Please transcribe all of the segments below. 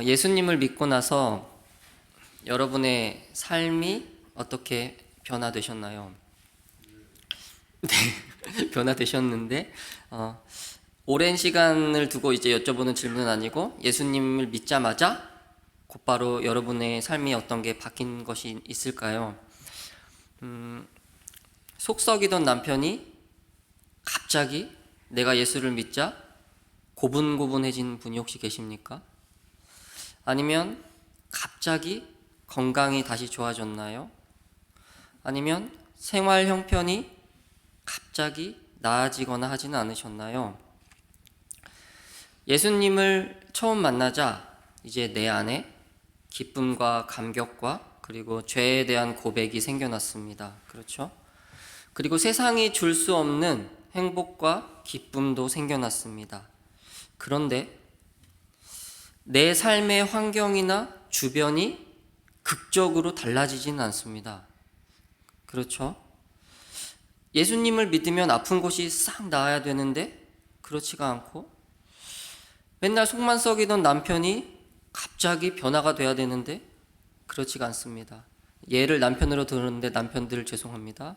예수님을 믿고 나서 여러분의 삶이 어떻게 변화되셨나요? 네, 변화되셨는데 오랜 시간을 두고 이제 여쭤보는 질문은 아니고 예수님을 믿자마자 곧바로 여러분의 삶이 어떤 게 바뀐 것이 있을까요? 속 썩이던 남편이 갑자기 내가 예수를 믿자 고분고분해진 분이 혹시 계십니까? 아니면 갑자기 건강이 다시 좋아졌나요? 아니면 생활 형편이 갑자기 나아지거나 하지는 않으셨나요? 예수님을 처음 만나자 이제 내 안에 기쁨과 감격과 그리고 죄에 대한 고백이 생겨났습니다. 그렇죠? 그리고 세상이 줄 수 없는 행복과 기쁨도 생겨났습니다. 그런데 내 삶의 환경이나 주변이 극적으로 달라지지는 않습니다. 그렇죠? 예수님을 믿으면 아픈 곳이 싹 나아야 되는데 그렇지가 않고, 맨날 속만 썩이던 남편이 갑자기 변화가 돼야 되는데 그렇지가 않습니다. 예를 남편으로 들었는데 남편들 죄송합니다.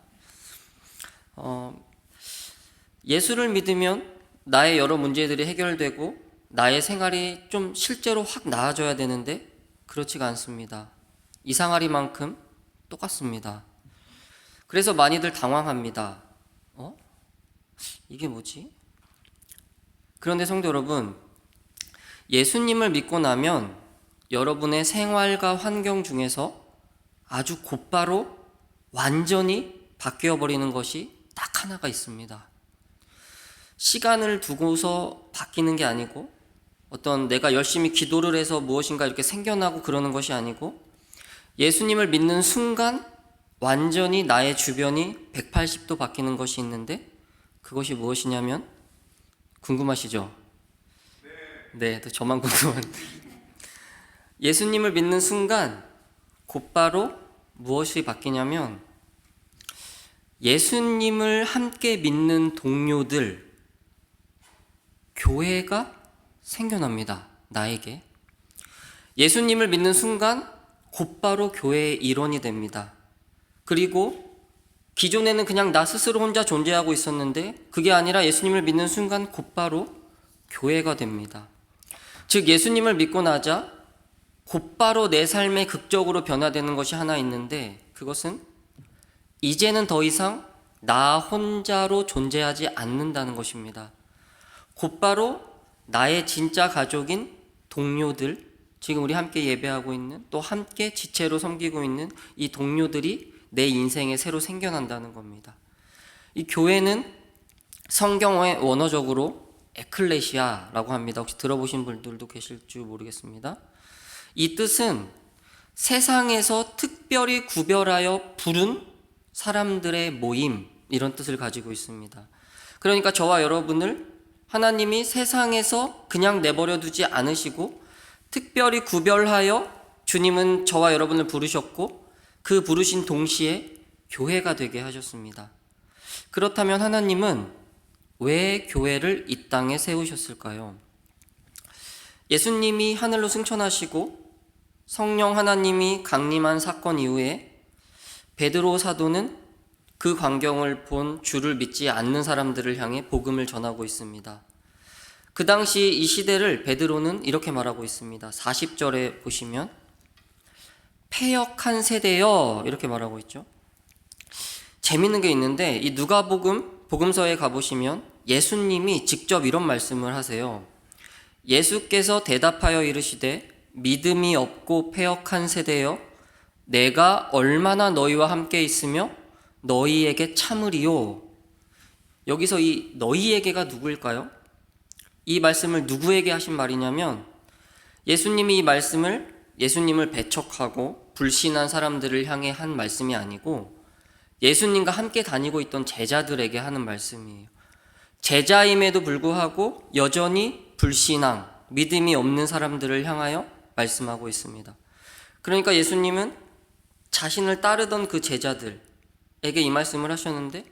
예수를 믿으면 나의 여러 문제들이 해결되고 나의 생활이 좀 실제로 확 나아져야 되는데 그렇지가 않습니다. 이상하리만큼 똑같습니다. 그래서 많이들 당황합니다. 이게 뭐지? 그런데 성도 여러분, 예수님을 믿고 나면 여러분의 생활과 환경 중에서 아주 곧바로 완전히 바뀌어버리는 것이 딱 하나가 있습니다. 시간을 두고서 바뀌는 게 아니고, 어떤 내가 열심히 기도를 해서 무엇인가 이렇게 생겨나고 그러는 것이 아니고, 예수님을 믿는 순간 완전히 나의 주변이 180도 바뀌는 것이 있는데, 그것이 무엇이냐면 궁금하시죠? 네, 또 저만 궁금한. 예수님을 믿는 순간 곧바로 무엇이 바뀌냐면, 예수님을 함께 믿는 동료들, 교회가 생겨납니다. 나에게. 예수님을 믿는 순간 곧바로 교회의 일원이 됩니다. 그리고 기존에는 그냥 나 스스로 혼자 존재하고 있었는데 그게 아니라 예수님을 믿는 순간 곧바로 교회가 됩니다. 즉 예수님을 믿고 나자 곧바로 내 삶에 극적으로 변화되는 것이 하나 있는데, 그것은 이제는 더 이상 나 혼자로 존재하지 않는다는 것입니다. 곧바로 나의 진짜 가족인 동료들, 지금 우리 함께 예배하고 있는, 또 함께 지체로 섬기고 있는 이 동료들이 내 인생에 새로 생겨난다는 겁니다. 이 교회는 성경의 원어적으로 에클레시아라고 합니다. 혹시 들어보신 분들도 계실 줄 모르겠습니다. 이 뜻은 세상에서 특별히 구별하여 부른 사람들의 모임, 이런 뜻을 가지고 있습니다. 그러니까 저와 여러분을 하나님이 세상에서 그냥 내버려 두지 않으시고 특별히 구별하여 주님은 저와 여러분을 부르셨고 그 부르신 동시에 교회가 되게 하셨습니다. 그렇다면 하나님은 왜 교회를 이 땅에 세우셨을까요? 예수님이 하늘로 승천하시고 성령 하나님이 강림한 사건 이후에 베드로 사도는 그 광경을 본 주를 믿지 않는 사람들을 향해 복음을 전하고 있습니다. 그 당시 이 시대를 베드로는 이렇게 말하고 있습니다. 40절에 보시면 패역한 세대여, 이렇게 말하고 있죠. 재밌는 게 있는데 이 누가복음 복음서에 가보시면 예수님이 직접 이런 말씀을 하세요. 예수께서 대답하여 이르시되 믿음이 없고 패역한 세대여, 내가 얼마나 너희와 함께 있으며 너희에게 참으리요. 여기서 이 너희에게가 누구일까요? 이 말씀을 누구에게 하신 말이냐면, 예수님이 이 말씀을 예수님을 배척하고 불신한 사람들을 향해 한 말씀이 아니고 예수님과 함께 다니고 있던 제자들에게 하는 말씀이에요. 제자임에도 불구하고 여전히 불신앙, 믿음이 없는 사람들을 향하여 말씀하고 있습니다. 그러니까 예수님은 자신을 따르던 그 제자들에게 이 말씀을 하셨는데,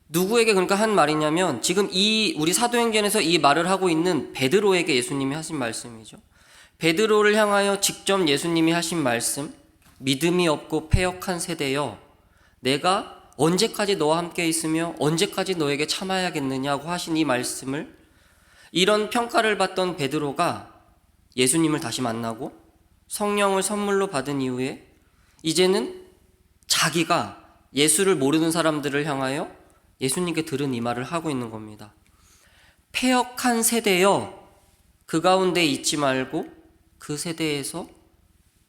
누구에게 그러니까 한 말이냐면 지금 이 우리 사도행전에서 이 말을 하고 있는 베드로에게 예수님이 하신 말씀이죠. 베드로를 향하여 직접 예수님이 하신 말씀, 믿음이 없고 패역한 세대여, 내가 언제까지 너와 함께 있으며 언제까지 너에게 참아야겠느냐고 하신 이 말씀을, 이런 평가를 받던 베드로가 예수님을 다시 만나고 성령을 선물로 받은 이후에 이제는 자기가 예수를 모르는 사람들을 향하여 예수님께 들은 이 말을 하고 있는 겁니다. 패역한 세대여, 그 가운데 있지 말고 그 세대에서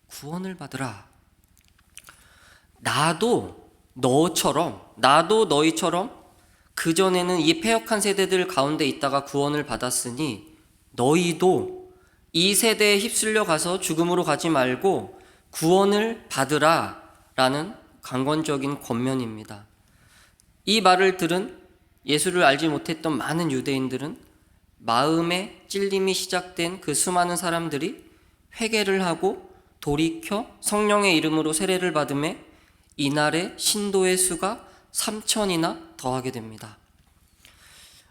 구원을 받으라. 나도 너희처럼 그전에는 이 패역한 세대들 가운데 있다가 구원을 받았으니 너희도 이 세대에 휩쓸려 가서 죽음으로 가지 말고 구원을 받으라 라는 강권적인 권면입니다. 이 말을 들은 예수를 알지 못했던 많은 유대인들은 마음에 찔림이 시작된 그 수많은 사람들이 회개를 하고 돌이켜 성령의 이름으로 세례를 받음에 이날의 신도의 수가 3,000이나 더하게 됩니다.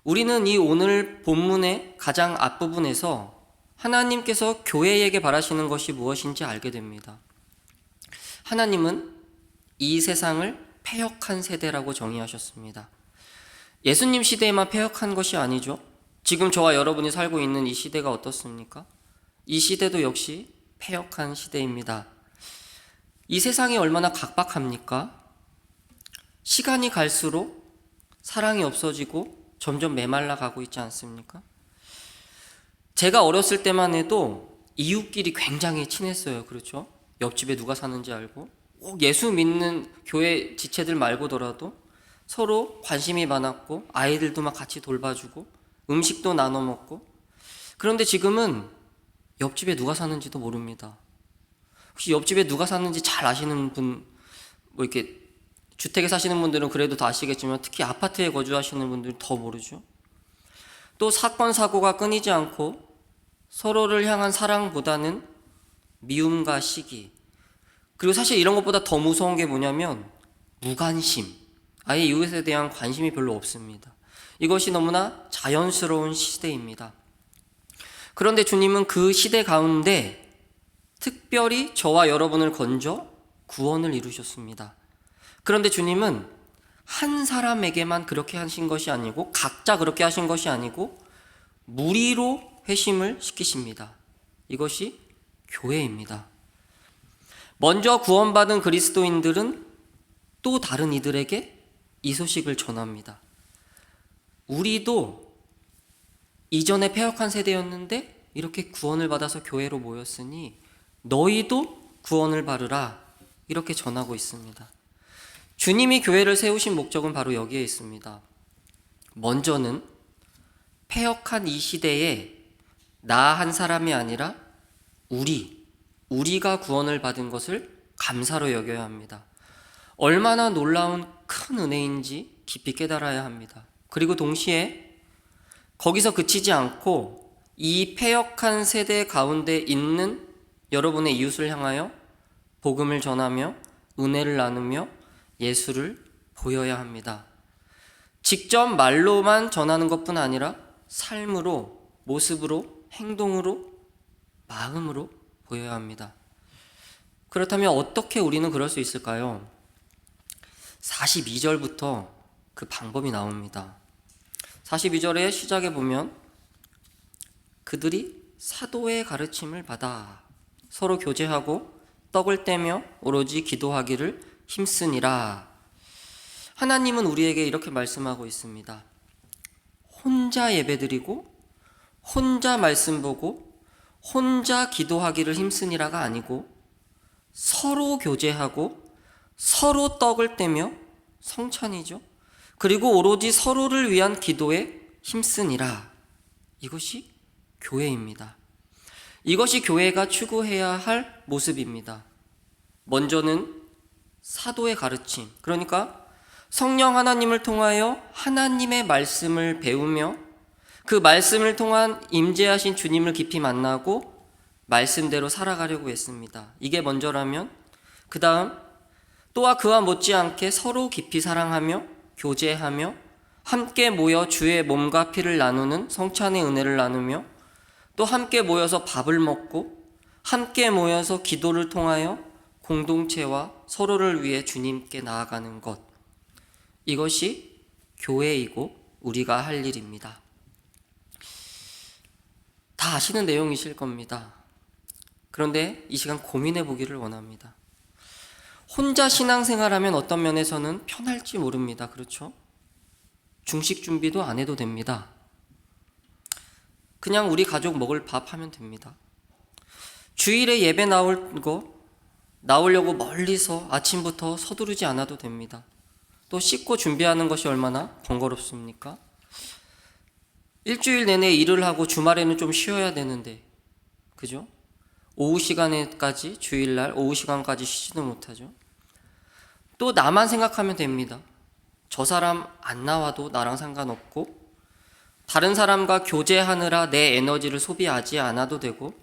우리는 이 오늘 본문의 가장 앞부분에서 하나님께서 교회에게 바라시는 것이 무엇인지 알게 됩니다. 하나님은 이 세상을 패역한 세대라고 정의하셨습니다. 예수님 시대에만 패역한 것이 아니죠. 지금 저와 여러분이 살고 있는 이 시대가 어떻습니까? 이 시대도 역시 패역한 시대입니다. 이 세상이 얼마나 각박합니까? 시간이 갈수록 사랑이 없어지고 점점 메말라 가고 있지 않습니까? 제가 어렸을 때만 해도 이웃끼리 굉장히 친했어요. 그렇죠? 옆집에 누가 사는지 알고, 꼭 예수 믿는 교회 지체들 말고더라도 서로 관심이 많았고, 아이들도 막 같이 돌봐주고 음식도 나눠 먹고. 그런데 지금은 옆집에 누가 사는지도 모릅니다. 혹시 옆집에 누가 사는지 잘 아시는 분, 뭐 이렇게 주택에 사시는 분들은 그래도 다 아시겠지만 특히 아파트에 거주하시는 분들은 더 모르죠. 또 사건 사고가 끊이지 않고 서로를 향한 사랑보다는 미움과 시기, 그리고 사실 이런 것보다 더 무서운 게 뭐냐면 무관심, 아예 이웃에 대한 관심이 별로 없습니다. 이것이 너무나 자연스러운 시대입니다. 그런데 주님은 그 시대 가운데 특별히 저와 여러분을 건져 구원을 이루셨습니다. 그런데 주님은 한 사람에게만 그렇게 하신 것이 아니고, 각자 그렇게 하신 것이 아니고 무리로 회심을 시키십니다. 이것이 교회입니다. 먼저 구원받은 그리스도인들은 또 다른 이들에게 이 소식을 전합니다. 우리도 이전에 패역한 세대였는데 이렇게 구원을 받아서 교회로 모였으니 너희도 구원을 받으라, 이렇게 전하고 있습니다. 주님이 교회를 세우신 목적은 바로 여기에 있습니다. 먼저는 패역한 이 시대에 나 한 사람이 아니라 우리가 구원을 받은 것을 감사로 여겨야 합니다. 얼마나 놀라운 큰 은혜인지 깊이 깨달아야 합니다. 그리고 동시에 거기서 그치지 않고 이 패역한 세대 가운데 있는 여러분의 이웃을 향하여 복음을 전하며 은혜를 나누며 예수를 보여야 합니다. 직접 말로만 전하는 것뿐 아니라 삶으로, 모습으로, 행동으로, 마음으로 보여야 합니다. 그렇다면 어떻게 우리는 그럴 수 있을까요? 42절부터 그 방법이 나옵니다. 42절의 시작에 보면 그들이 사도의 가르침을 받아 서로 교제하고 떡을 떼며 오로지 기도하기를 힘쓰니라. 하나님은 우리에게 이렇게 말씀하고 있습니다. 혼자 예배드리고 혼자 말씀 보고 혼자 기도하기를 힘쓰니라가 아니고 서로 교제하고 서로 떡을 떼며, 성찬이죠. 그리고 오로지 서로를 위한 기도에 힘쓰니라. 이것이 교회입니다. 이것이 교회가 추구해야 할 모습입니다. 먼저는 사도의 가르침, 그러니까 성령 하나님을 통하여 하나님의 말씀을 배우며 그 말씀을 통한 임재하신 주님을 깊이 만나고 말씀대로 살아가려고 했습니다. 이게 먼저라면 그 다음 또한 그와 못지않게 서로 깊이 사랑하며 교제하며 함께 모여 주의 몸과 피를 나누는 성찬의 은혜를 나누며 또 함께 모여서 밥을 먹고 함께 모여서 기도를 통하여 공동체와 서로를 위해 주님께 나아가는 것, 이것이 교회이고 우리가 할 일입니다. 다 아시는 내용이실 겁니다. 그런데 이 시간 고민해 보기를 원합니다. 혼자 신앙생활하면 어떤 면에서는 편할지 모릅니다. 그렇죠? 중식 준비도 안 해도 됩니다. 그냥 우리 가족 먹을 밥 하면 됩니다. 주일에 예배 나오려고 멀리서 아침부터 서두르지 않아도 됩니다. 또 씻고 준비하는 것이 얼마나 번거롭습니까? 일주일 내내 일을 하고 주말에는 좀 쉬어야 되는데, 그죠? 오후 시간에까지, 주일날 오후 시간까지 쉬지도 못하죠. 또 나만 생각하면 됩니다. 저 사람 안 나와도 나랑 상관없고, 다른 사람과 교제하느라 내 에너지를 소비하지 않아도 되고,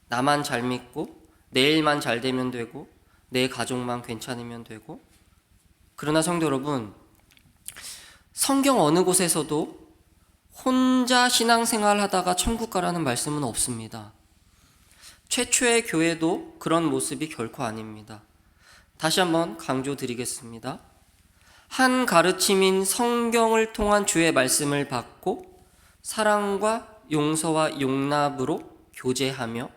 나만 잘 믿고 내일만 잘 되면 되고 내 가족만 괜찮으면 되고. 그러나 성도 여러분, 성경 어느 곳에서도 혼자 신앙생활 하다가 천국 가라는 말씀은 없습니다. 최초의 교회도 그런 모습이 결코 아닙니다. 다시 한번 강조드리겠습니다. 한 가르침인 성경을 통한 주의 말씀을 받고 사랑과 용서와 용납으로 교제하며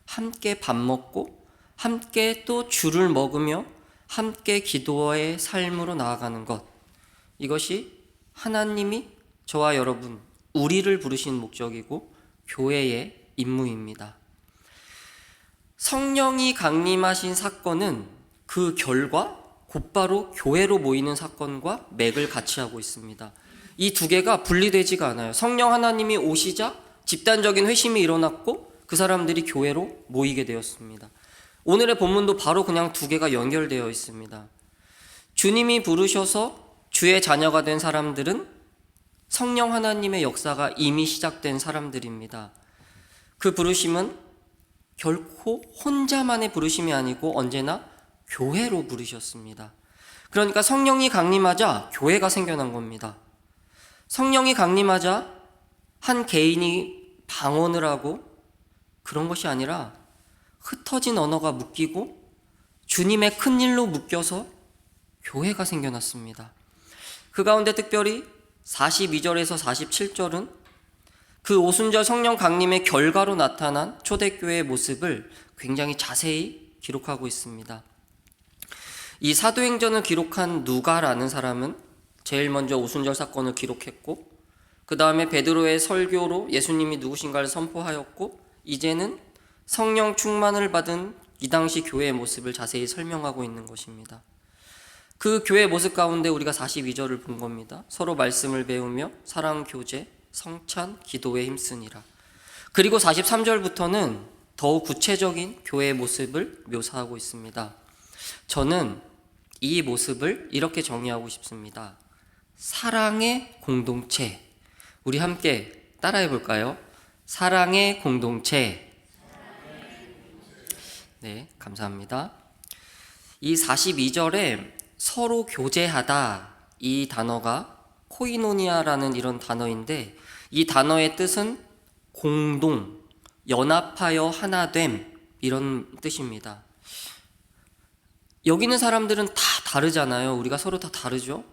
함께 밥 먹고 함께 또 주를 먹으며 함께 기도의 삶으로 나아가는 것, 이것이 하나님이 저와 여러분, 우리를 부르신 목적이고 교회의 임무입니다. 성령이 강림하신 사건은 그 결과 곧바로 교회로 모이는 사건과 맥을 같이 하고 있습니다. 이 두 개가 분리되지가 않아요. 성령 하나님이 오시자 집단적인 회심이 일어났고 그 사람들이 교회로 모이게 되었습니다. 오늘의 본문도 바로 그냥 두 개가 연결되어 있습니다. 주님이 부르셔서 주의 자녀가 된 사람들은 성령 하나님의 역사가 이미 시작된 사람들입니다. 그 부르심은 결코 혼자만의 부르심이 아니고 언제나 교회로 부르셨습니다. 그러니까 성령이 강림하자 교회가 생겨난 겁니다. 성령이 강림하자 한 개인이 방언을 하고 그런 것이 아니라 흩어진 언어가 묶이고 주님의 큰 일로 묶여서 교회가 생겨났습니다. 그 가운데 특별히 42절에서 47절은 그 오순절 성령 강림의 결과로 나타난 초대교회의 모습을 굉장히 자세히 기록하고 있습니다. 이 사도행전을 기록한 누가라는 사람은 제일 먼저 오순절 사건을 기록했고, 그 다음에 베드로의 설교로 예수님이 누구신가를 선포하였고, 이제는 성령 충만을 받은 이 당시 교회의 모습을 자세히 설명하고 있는 것입니다. 그 교회의 모습 가운데 우리가 42절을 본 겁니다. 서로 말씀을 배우며 사랑 교제, 성찬, 기도에 힘쓰니라. 그리고 43절부터는 더욱 구체적인 교회의 모습을 묘사하고 있습니다. 저는 이 모습을 이렇게 정의하고 싶습니다. 사랑의 공동체. 우리 함께 따라해 볼까요? 사랑의 공동체. 네, 감사합니다. 이 42절에 서로 교제하다, 이 단어가 코이노니아라는 이런 단어인데, 이 단어의 뜻은 공동, 연합하여 하나됨, 이런 뜻입니다. 여기 있는 사람들은 다 다르잖아요. 우리가 서로 다 다르죠.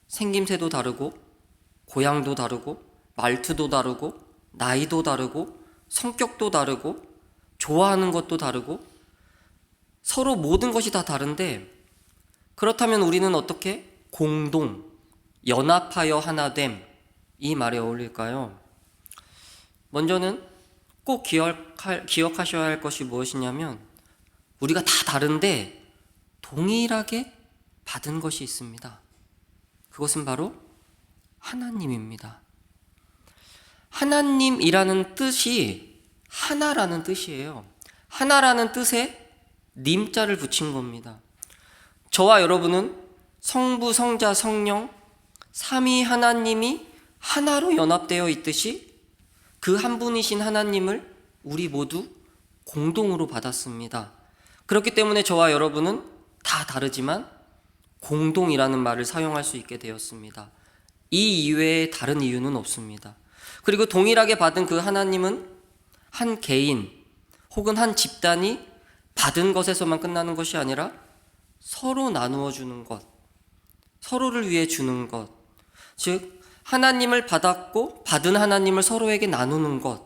생김새도 다르고 고향도 다르고 말투도 다르고 나이도 다르고 성격도 다르고 좋아하는 것도 다르고 서로 모든 것이 다 다른데, 그렇다면 우리는 어떻게 공동, 연합하여 하나됨, 이 말에 어울릴까요? 먼저는 꼭 기억하셔야 할 것이 무엇이냐면, 우리가 다 다른데 동일하게 받은 것이 있습니다. 그것은 바로 하나님입니다. 하나님이라는 뜻이 하나라는 뜻이에요. 하나라는 뜻에 님자를 붙인 겁니다. 저와 여러분은 성부, 성자, 성령 삼위 하나님이 하나로 연합되어 있듯이 그 한 분이신 하나님을 우리 모두 공동으로 받았습니다. 그렇기 때문에 저와 여러분은 다 다르지만 공동이라는 말을 사용할 수 있게 되었습니다. 이 이외에 다른 이유는 없습니다. 그리고 동일하게 받은 그 하나님은 한 개인 혹은 한 집단이 받은 것에서만 끝나는 것이 아니라 서로 나누어 주는 것, 서로를 위해 주는 것, 즉 하나님을 받았고 받은 하나님을 서로에게 나누는 것,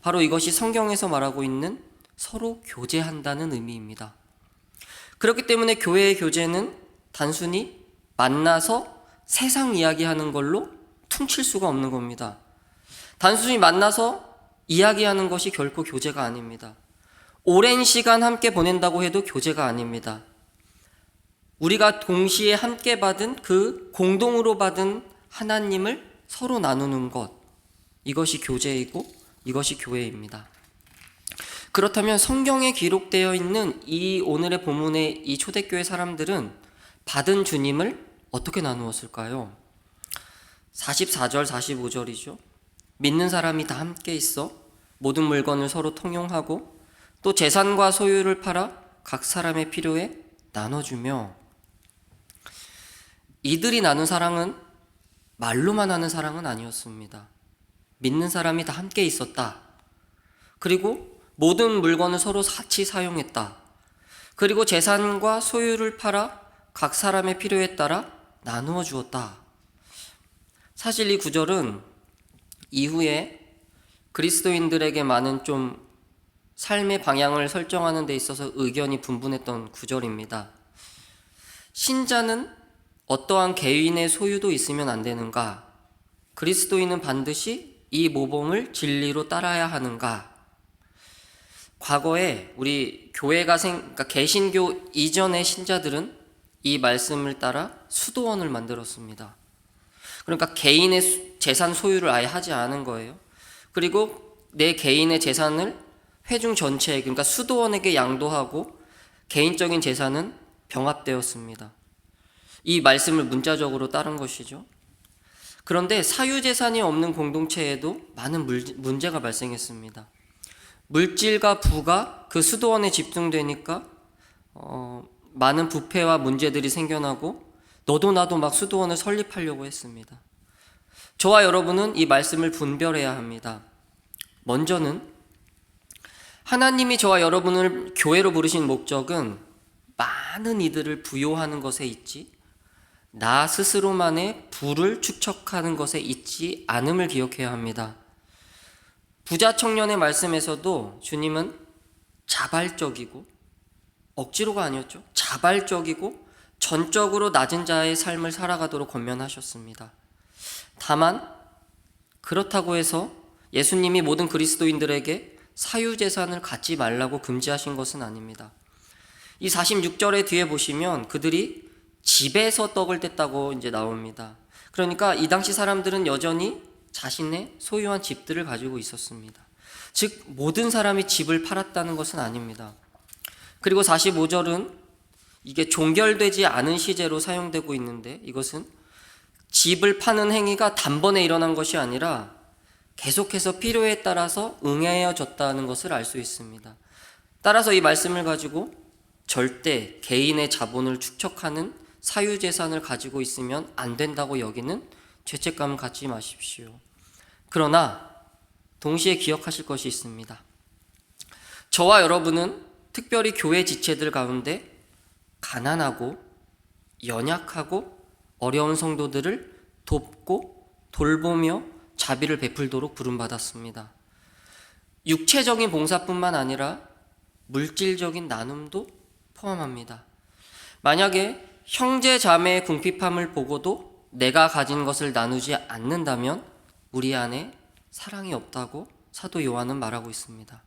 바로 이것이 성경에서 말하고 있는 서로 교제한다는 의미입니다. 그렇기 때문에 교회의 교제는 단순히 만나서 세상 이야기하는 걸로 퉁칠 수가 없는 겁니다. 단순히 만나서 이야기하는 것이 결코 교제가 아닙니다. 오랜 시간 함께 보낸다고 해도 교제가 아닙니다. 우리가 동시에 함께 받은 그 공동으로 받은 하나님을 서로 나누는 것, 이것이 교제이고 이것이 교회입니다. 그렇다면 성경에 기록되어 있는 이 오늘의 본문의 이 초대교회 사람들은 받은 주님을 어떻게 나누었을까요? 44절, 45절이죠. 믿는 사람이 다 함께 있어 모든 물건을 서로 통용하고 또 재산과 소유를 팔아 각 사람의 필요에 나눠주며, 이들이 나눈 사랑은 말로만 하는 사랑은 아니었습니다. 믿는 사람이 다 함께 있었다. 그리고 모든 물건을 서로 같이 사용했다. 그리고 재산과 소유를 팔아 각 사람의 필요에 따라 나누어 주었다. 사실 이 구절은 이후에 그리스도인들에게 많은 좀 삶의 방향을 설정하는 데 있어서 의견이 분분했던 구절입니다. 신자는 어떠한 개인의 소유도 있으면 안 되는가? 그리스도인은 반드시 이 모범을 진리로 따라야 하는가? 과거에 우리 교회가 그러니까 개신교 이전의 신자들은 이 말씀을 따라 수도원을 만들었습니다. 그러니까 개인의 재산 소유를 아예 하지 않은 거예요. 그리고 내 개인의 재산을 회중 전체에, 그러니까 수도원에게 양도하고 개인적인 재산은 병합되었습니다. 이 말씀을 문자적으로 따른 것이죠. 그런데 사유재산이 없는 공동체에도 많은 문제가 발생했습니다. 물질과 부가 그 수도원에 집중되니까 많은 부패와 문제들이 생겨나고 너도 나도 막 수도원을 설립하려고 했습니다. 저와 여러분은 이 말씀을 분별해야 합니다. 먼저는 하나님이 저와 여러분을 교회로 부르신 목적은 많은 이들을 부요하는 것에 있지 나 스스로만의 부를 축적하는 것에 있지 않음을 기억해야 합니다. 부자 청년의 말씀에서도 주님은 자발적이고, 억지로가 아니었죠. 자발적이고 전적으로 낮은 자의 삶을 살아가도록 권면하셨습니다. 다만 그렇다고 해서 예수님이 모든 그리스도인들에게 사유재산을 갖지 말라고 금지하신 것은 아닙니다. 이 46절의 뒤에 보시면 그들이 집에서 떡을 뗐다고 이제 나옵니다. 그러니까 이 당시 사람들은 여전히 자신의 소유한 집들을 가지고 있었습니다. 즉 모든 사람이 집을 팔았다는 것은 아닙니다. 그리고 45절은 이게 종결되지 않은 시제로 사용되고 있는데, 이것은 집을 파는 행위가 단번에 일어난 것이 아니라 계속해서 필요에 따라서 응해져졌다는 것을 알 수 있습니다. 따라서 이 말씀을 가지고 절대 개인의 자본을 축적하는 사유재산을 가지고 있으면 안 된다고 여기는 죄책감을 갖지 마십시오. 그러나 동시에 기억하실 것이 있습니다. 저와 여러분은 특별히 교회 지체들 가운데 가난하고 연약하고 어려운 성도들을 돕고 돌보며 자비를 베풀도록 부름받았습니다. 육체적인 봉사뿐만 아니라 물질적인 나눔도 포함합니다. 만약에 형제 자매의 궁핍함을 보고도 내가 가진 것을 나누지 않는다면 우리 안에 사랑이 없다고 사도 요한은 말하고 있습니다.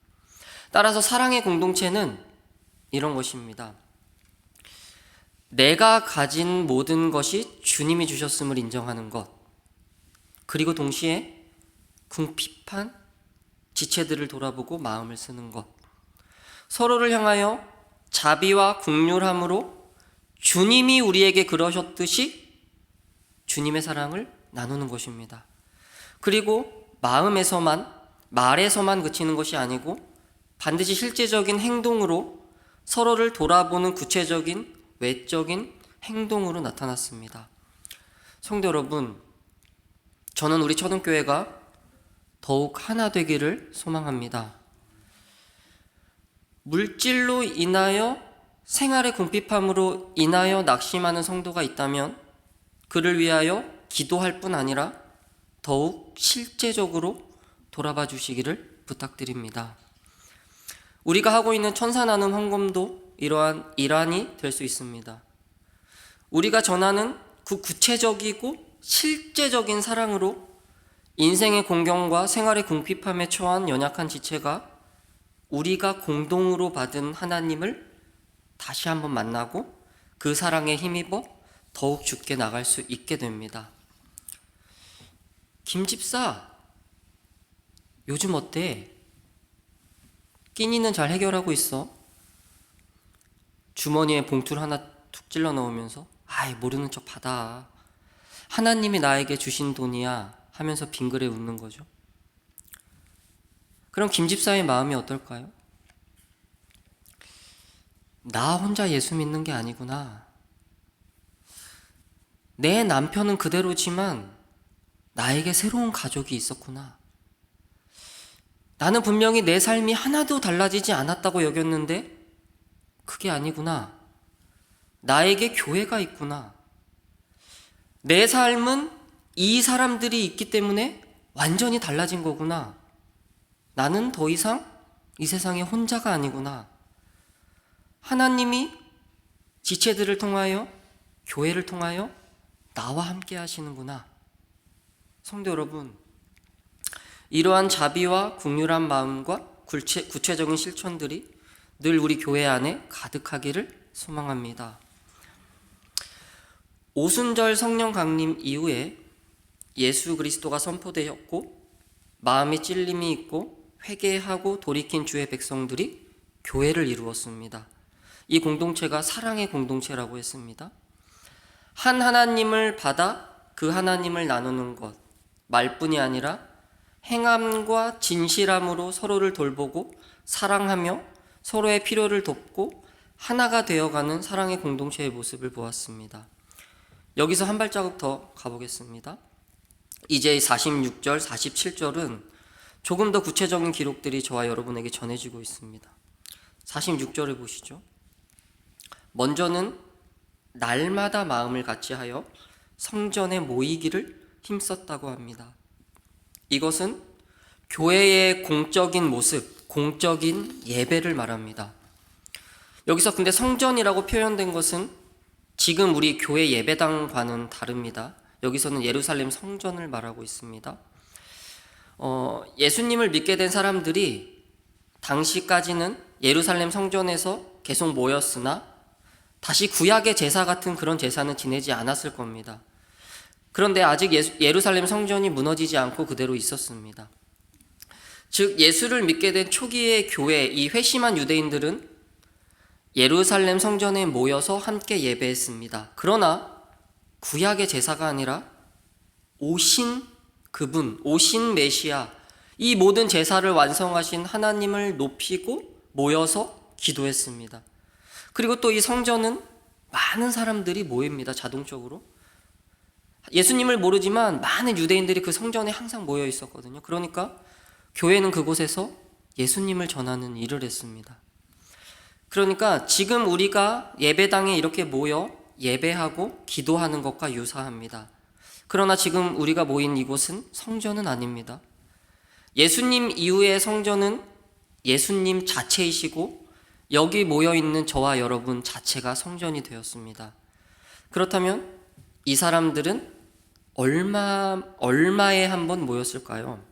따라서 사랑의 공동체는 이런 것입니다. 내가 가진 모든 것이 주님이 주셨음을 인정하는 것, 그리고 동시에 궁핍한 지체들을 돌아보고 마음을 쓰는 것, 서로를 향하여 자비와 국률함으로 주님이 우리에게 그러셨듯이 주님의 사랑을 나누는 것입니다. 그리고 마음에서만, 말에서만 그치는 것이 아니고 반드시 실제적인 행동으로 서로를 돌아보는 구체적인 외적인 행동으로 나타났습니다. 성도 여러분, 저는 우리 초등교회가 더욱 하나 되기를 소망합니다. 물질로 인하여 생활의 궁핍함으로 인하여 낙심하는 성도가 있다면 그를 위하여 기도할 뿐 아니라 더욱 실제적으로 돌아봐 주시기를 부탁드립니다. 우리가 하고 있는 천사 나눔 헌금도 이러한 일환이 될 수 있습니다. 우리가 전하는 그 구체적이고 실제적인 사랑으로 인생의 공경과 생활의 궁핍함에 처한 연약한 지체가 우리가 공동으로 받은 하나님을 다시 한번 만나고 그 사랑에 힘입어 더욱 죽게 나갈 수 있게 됩니다. 김 집사, 요즘 어때? 끼니는 잘 해결하고 있어? 주머니에 봉투를 하나 툭 찔러 넣으면서 아이 모르는 척 받아. 하나님이 나에게 주신 돈이야 하면서 빙그레 웃는 거죠. 그럼 김 집사의 마음이 어떨까요? 나 혼자 예수 믿는 게 아니구나. 내 남편은 그대로지만 나에게 새로운 가족이 있었구나. 나는 분명히 내 삶이 하나도 달라지지 않았다고 여겼는데 그게 아니구나. 나에게 교회가 있구나. 내 삶은 이 사람들이 있기 때문에 완전히 달라진 거구나. 나는 더 이상 이 세상에 혼자가 아니구나. 하나님이 지체들을 통하여, 교회를 통하여 나와 함께 하시는구나. 성도 여러분, 이러한 자비와 국률한 마음과 구체적인 실천들이 늘 우리 교회 안에 가득하기를 소망합니다. 오순절 성령 강림 이후에 예수 그리스도가 선포되었고 마음의 찔림이 있고 회개하고 돌이킨 주의 백성들이 교회를 이루었습니다. 이 공동체가 사랑의 공동체라고 했습니다. 한 하나님을 받아 그 하나님을 나누는 것, 말뿐이 아니라 행함과 진실함으로 서로를 돌보고 사랑하며 서로의 필요를 돕고 하나가 되어가는 사랑의 공동체의 모습을 보았습니다. 여기서 한 발자국 더 가보겠습니다. 이제 46절, 47절은 조금 더 구체적인 기록들이 저와 여러분에게 전해지고 있습니다. 46절을 보시죠. 먼저는 날마다 마음을 같이하여 성전에 모이기를 힘썼다고 합니다. 이것은 교회의 공적인 모습, 공적인 예배를 말합니다. 여기서 근데 성전이라고 표현된 것은 지금 우리 교회 예배당과는 다릅니다. 여기서는 예루살렘 성전을 말하고 있습니다. 예수님을 믿게 된 사람들이 당시까지는 예루살렘 성전에서 계속 모였으나 다시 구약의 제사 같은 그런 제사는 지내지 않았을 겁니다. 그런데 아직 예루살렘 성전이 무너지지 않고 그대로 있었습니다. 즉 예수를 믿게 된 초기의 교회, 이 회심한 유대인들은 예루살렘 성전에 모여서 함께 예배했습니다. 그러나 구약의 제사가 아니라 오신 그분, 오신 메시아, 이 모든 제사를 완성하신 하나님을 높이고 모여서 기도했습니다. 그리고 또 이 성전은 많은 사람들이 모입니다. 자동적으로. 예수님을 모르지만 많은 유대인들이 그 성전에 항상 모여 있었거든요. 그러니까 교회는 그곳에서 예수님을 전하는 일을 했습니다. 그러니까 지금 우리가 예배당에 이렇게 모여 예배하고 기도하는 것과 유사합니다. 그러나 지금 우리가 모인 이곳은 성전은 아닙니다. 예수님 이후의 성전은 예수님 자체이시고 여기 모여있는 저와 여러분 자체가 성전이 되었습니다. 그렇다면 이 사람들은 얼마에 한 번 모였을까요?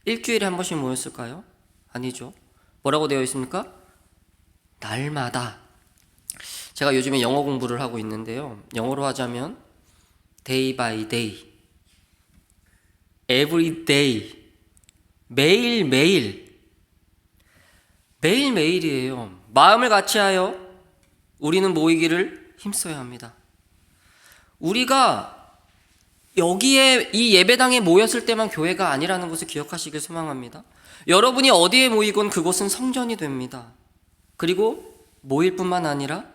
일주일에 한 번씩 모였을까요? 아니죠. 뭐라고 되어 있습니까? 날마다. 제가 요즘에 영어 공부를 하고 있는데요. 영어로 하자면 day by day, every day, 매일매일, 매일매일이에요. 마음을 같이하여 우리는 모이기를 힘써야 합니다. 우리가 여기에 이 예배당에 모였을 때만 교회가 아니라는 것을 기억하시길 소망합니다. 여러분이 어디에 모이건 그곳은 성전이 됩니다. 그리고 모일 뿐만 아니라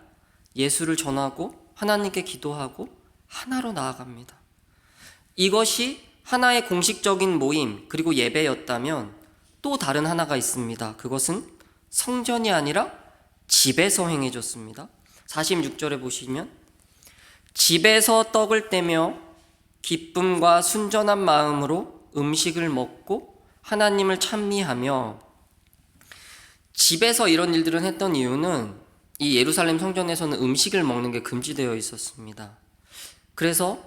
예수를 전하고 하나님께 기도하고 하나로 나아갑니다. 이것이 하나의 공식적인 모임 그리고 예배였다면 또 다른 하나가 있습니다. 그것은 성전이 아니라 집에서 행해졌습니다. 46절에 보시면 집에서 떡을 떼며 기쁨과 순전한 마음으로 음식을 먹고 하나님을 찬미하며, 집에서 이런 일들을 했던 이유는 이 예루살렘 성전에서는 음식을 먹는 게 금지되어 있었습니다. 그래서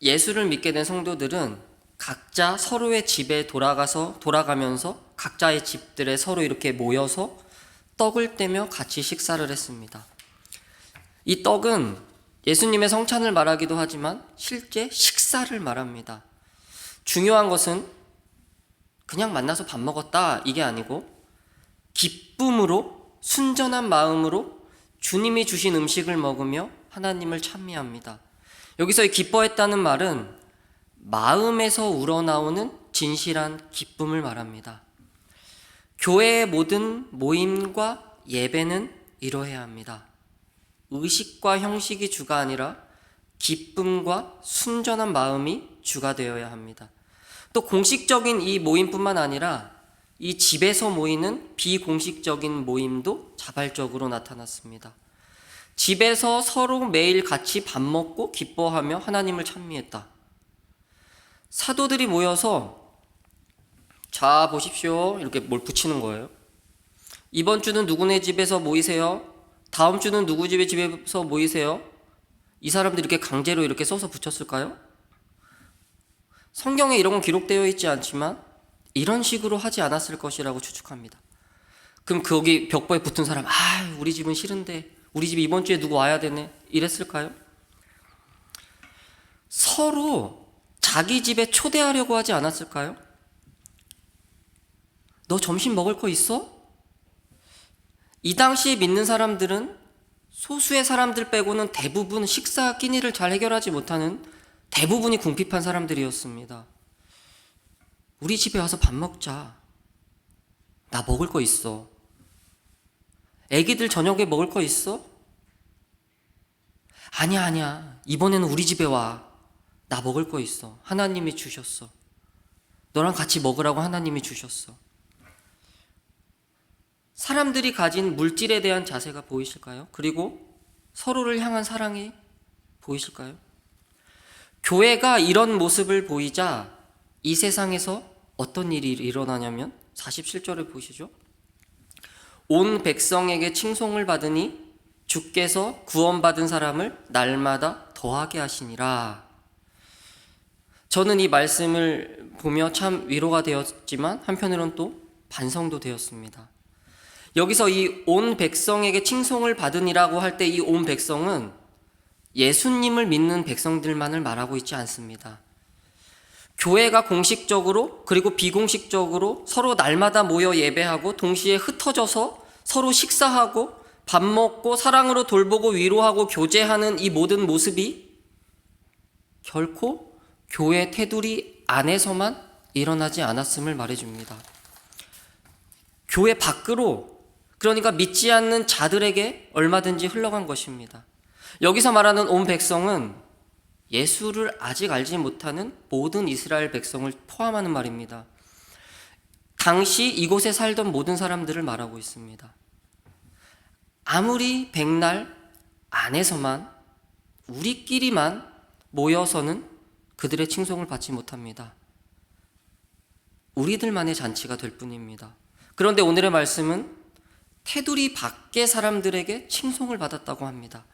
예수를 믿게 된 성도들은 각자 서로의 집에 돌아가면서 각자의 집들에 서로 이렇게 모여서 떡을 떼며 같이 식사를 했습니다. 이 떡은 예수님의 성찬을 말하기도 하지만 실제 식사를 말합니다. 중요한 것은 그냥 만나서 밥 먹었다 이게 아니고 기쁨으로 순전한 마음으로 주님이 주신 음식을 먹으며 하나님을 찬미합니다. 여기서 이 기뻐했다는 말은 마음에서 우러나오는 진실한 기쁨을 말합니다. 교회의 모든 모임과 예배는 이러해야 합니다. 의식과 형식이 주가 아니라 기쁨과 순전한 마음이 주가 되어야 합니다. 또 공식적인 이 모임뿐만 아니라 이 집에서 모이는 비공식적인 모임도 자발적으로 나타났습니다. 집에서 서로 매일 같이 밥 먹고 기뻐하며 하나님을 찬미했다. 사도들이 모여서 자 보십시오 이렇게 뭘 붙이는 거예요. 이번 주는 누구네 집에서 모이세요. 다음 주는 누구 집에서 모이세요. 이 사람들이 이렇게 강제로 이렇게 써서 붙였을까요? 성경에 이런 건 기록되어 있지 않지만 이런 식으로 하지 않았을 것이라고 추측합니다. 그럼 거기 벽보에 붙은 사람, 우리 집은 싫은데 우리 집 이번 주에 누구 와야 되네 이랬을까요? 서로 자기 집에 초대하려고 하지 않았을까요? 너 점심 먹을 거 있어? 이 당시에 믿는 사람들은 소수의 사람들 빼고는 대부분 식사 끼니를 잘 해결하지 못하는 대부분이 궁핍한 사람들이었습니다. 우리 집에 와서 밥 먹자. 나 먹을 거 있어. 애기들 저녁에 먹을 거 있어? 아니야. 이번에는 우리 집에 와. 나 먹을 거 있어. 하나님이 주셨어. 너랑 같이 먹으라고 하나님이 주셨어. 사람들이 가진 물질에 대한 자세가 보이실까요? 그리고 서로를 향한 사랑이 보이실까요? 교회가 이런 모습을 보이자 이 세상에서 어떤 일이 일어나냐면 47절을 보시죠. 온 백성에게 칭송을 받으니 주께서 구원받은 사람을 날마다 더하게 하시니라. 저는 이 말씀을 보며 참 위로가 되었지만 한편으로는 또 반성도 되었습니다. 여기서 이 온 백성에게 칭송을 받으니라고 할 때 이 온 백성은 예수님을 믿는 백성들만을 말하고 있지 않습니다. 교회가 공식적으로 그리고 비공식적으로 서로 날마다 모여 예배하고 동시에 흩어져서 서로 식사하고 밥 먹고 사랑으로 돌보고 위로하고 교제하는 이 모든 모습이 결코 교회 테두리 안에서만 일어나지 않았음을 말해줍니다. 교회 밖으로, 그러니까 믿지 않는 자들에게 얼마든지 흘러간 것입니다. 여기서 말하는 온 백성은 예수를 아직 알지 못하는 모든 이스라엘 백성을 포함하는 말입니다. 당시 이곳에 살던 모든 사람들을 말하고 있습니다. 아무리 백날 안에서만 우리끼리만 모여서는 그들의 칭송을 받지 못합니다. 우리들만의 잔치가 될 뿐입니다. 그런데 오늘의 말씀은 테두리 밖의 사람들에게 칭송을 받았다고 합니다.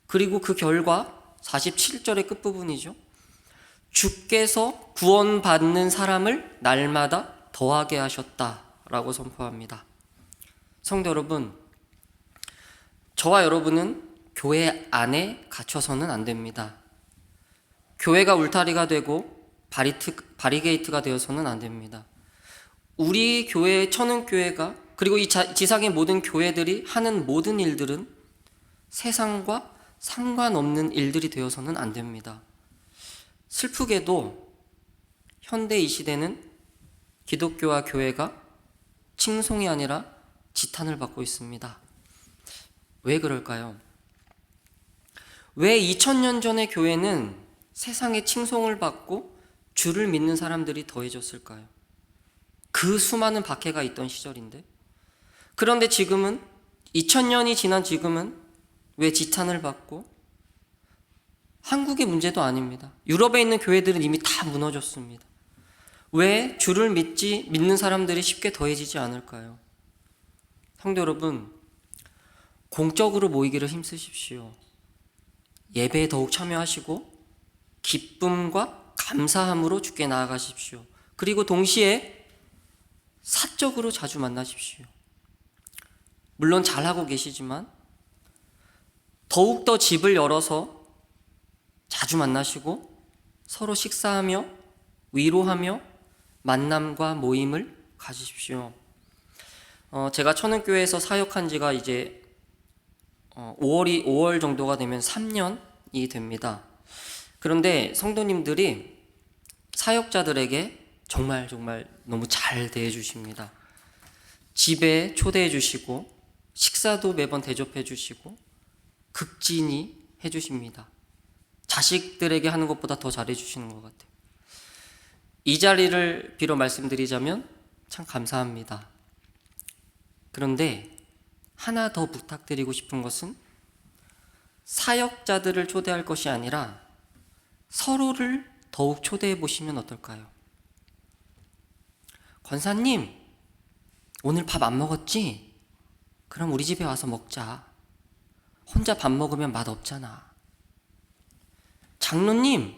그리고 그 결과 47절의 끝부분이죠. 주께서 구원받는 사람을 날마다 더하게 하셨다라고 선포합니다. 성도 여러분, 저와 여러분은 교회 안에 갇혀서는 안 됩니다. 교회가 울타리가 되고 바리게이트가 되어서는 안 됩니다. 우리 교회, 천은교회가 그리고 이 지상의 모든 교회들이 하는 모든 일들은 세상과 상관없는 일들이 되어서는 안 됩니다. 슬프게도 현대 이 시대는 기독교와 교회가 칭송이 아니라 지탄을 받고 있습니다. 왜 그럴까요? 왜 2000년 전의 교회는 세상의 칭송을 받고 주를 믿는 사람들이 더해졌을까요? 그 수많은 박해가 있던 시절인데, 그런데 지금은 2000년이 지난 지금은 왜 지탄을 받고, 한국의 문제도 아닙니다. 유럽에 있는 교회들은 이미 다 무너졌습니다. 왜 주를 믿는 사람들이 쉽게 더해지지 않을까요? 성도 여러분, 공적으로 모이기를 힘쓰십시오. 예배에 더욱 참여하시고 기쁨과 감사함으로 주께 나아가십시오. 그리고 동시에 사적으로 자주 만나십시오. 물론 잘하고 계시지만 더욱더 집을 열어서 자주 만나시고 서로 식사하며 위로하며 만남과 모임을 가지십시오. 제가 천은교회에서 사역한 지가 이제 5월 정도가 되면 3년이 됩니다. 그런데 성도님들이 사역자들에게 정말 너무 잘 대해 주십니다. 집에 초대해 주시고 식사도 매번 대접해 주시고 극진히 해 주십니다. 자식들에게 하는 것보다 더 잘해 주시는 것 같아요. 이 자리를 빌어 말씀드리자면 참 감사합니다. 그런데 하나 더 부탁드리고 싶은 것은 사역자들을 초대할 것이 아니라 서로를 더욱 초대해 보시면 어떨까요? 권사님, 오늘 밥 안 먹었지? 그럼 우리 집에 와서 먹자. 혼자 밥 먹으면 맛없잖아. 장로님,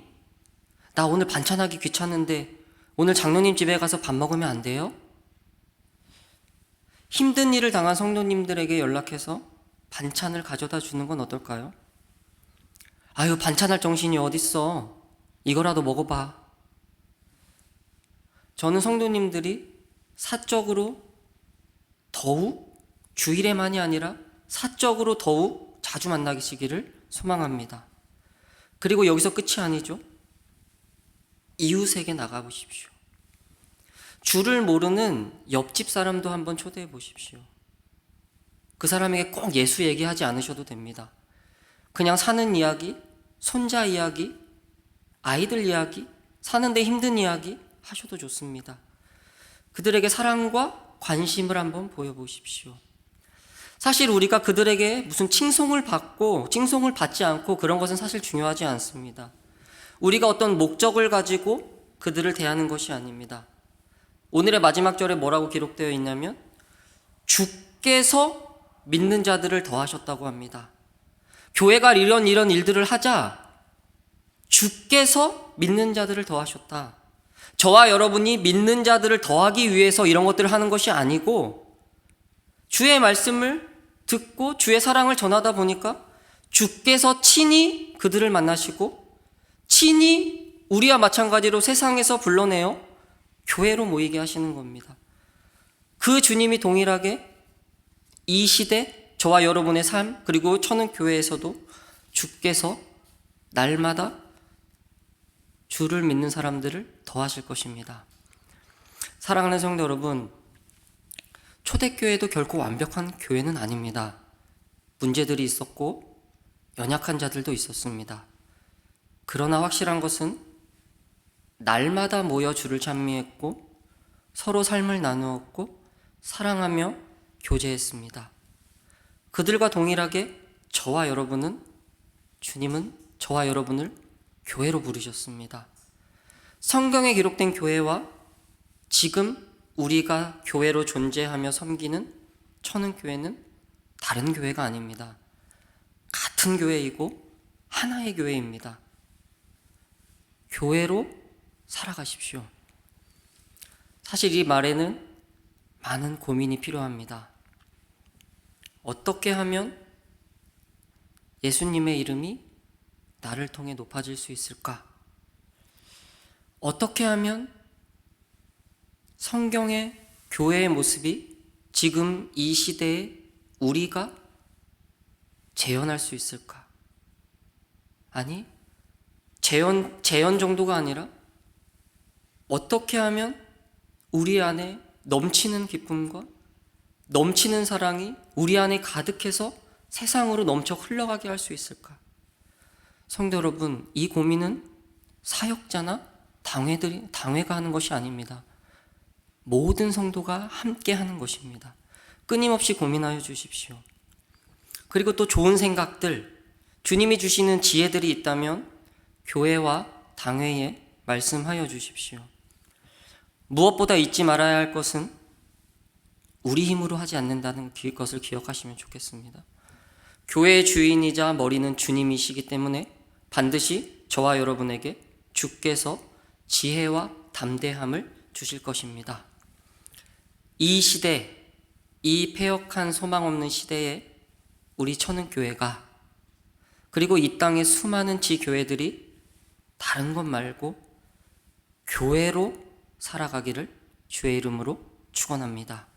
나 오늘 반찬하기 귀찮은데 오늘 장로님 집에 가서 밥 먹으면 안 돼요? 힘든 일을 당한 성도님들에게 연락해서 반찬을 가져다 주는 건 어떨까요? 아유, 반찬할 정신이 어딨어. 이거라도 먹어봐. 저는 성도님들이 사적으로 더욱 주일에만이 아니라 사적으로 더욱 자주 만나시기를 소망합니다. 그리고 여기서 끝이 아니죠. 이웃에게 나가보십시오. 주를 모르는 옆집 사람도 한번 초대해 보십시오. 그 사람에게 꼭 예수 얘기하지 않으셔도 됩니다. 그냥 사는 이야기, 손자 이야기, 아이들 이야기, 사는데 힘든 이야기 하셔도 좋습니다. 그들에게 사랑과 관심을 한번 보여보십시오. 사실 우리가 그들에게 무슨 칭송을 받지 않고 그런 것은 사실 중요하지 않습니다. 우리가 어떤 목적을 가지고 그들을 대하는 것이 아닙니다. 오늘의 마지막 절에 뭐라고 기록되어 있냐면 주께서 믿는 자들을 더하셨다고 합니다. 교회가 이런 일들을 하자 주께서 믿는 자들을 더하셨다. 저와 여러분이 믿는 자들을 더하기 위해서 이런 것들을 하는 것이 아니고 주의 말씀을 듣고 주의 사랑을 전하다 보니까 주께서 친히 그들을 만나시고 친히 우리와 마찬가지로 세상에서 불러내어 교회로 모이게 하시는 겁니다. 그 주님이 동일하게 이 시대 저와 여러분의 삶 그리고 천은교회에서도 주께서 날마다 주를 믿는 사람들을 더하실 것입니다. 사랑하는 성도 여러분, 초대교회도 결코 완벽한 교회는 아닙니다. 문제들이 있었고 연약한 자들도 있었습니다. 그러나 확실한 것은 날마다 모여 주를 찬미했고 서로 삶을 나누었고 사랑하며 교제했습니다. 그들과 동일하게 주님은 저와 여러분을 교회로 부르셨습니다. 성경에 기록된 교회와 지금 우리가 교회로 존재하며 섬기는 천은교회는 다른 교회가 아닙니다. 같은 교회이고 하나의 교회입니다. 교회로 살아가십시오. 사실 이 말에는 많은 고민이 필요합니다. 어떻게 하면 예수님의 이름이 나를 통해 높아질 수 있을까? 어떻게 하면 성경의 교회의 모습이 지금 이 시대에 우리가 재현할 수 있을까? 아니, 재현 정도가 아니라 어떻게 하면 우리 안에 넘치는 기쁨과 넘치는 사랑이 우리 안에 가득해서 세상으로 넘쳐 흘러가게 할 수 있을까? 성도 여러분, 이 고민은 사역자나 당회가 하는 것이 아닙니다. 모든 성도가 함께 하는 것입니다. 끊임없이 고민하여 주십시오. 그리고 또 좋은 생각들, 주님이 주시는 지혜들이 있다면 교회와 당회에 말씀하여 주십시오. 무엇보다 잊지 말아야 할 것은 우리 힘으로 하지 않는다는 것을 기억하시면 좋겠습니다. 교회의 주인이자 머리는 주님이시기 때문에 반드시 저와 여러분에게 주께서 지혜와 담대함을 주실 것입니다. 이 시대, 이 패역한 소망 없는 시대에 우리 천은교회가, 그리고 이 땅의 수많은 지교회들이 다른 것 말고 교회로 살아가기를 주의 이름으로 축원합니다.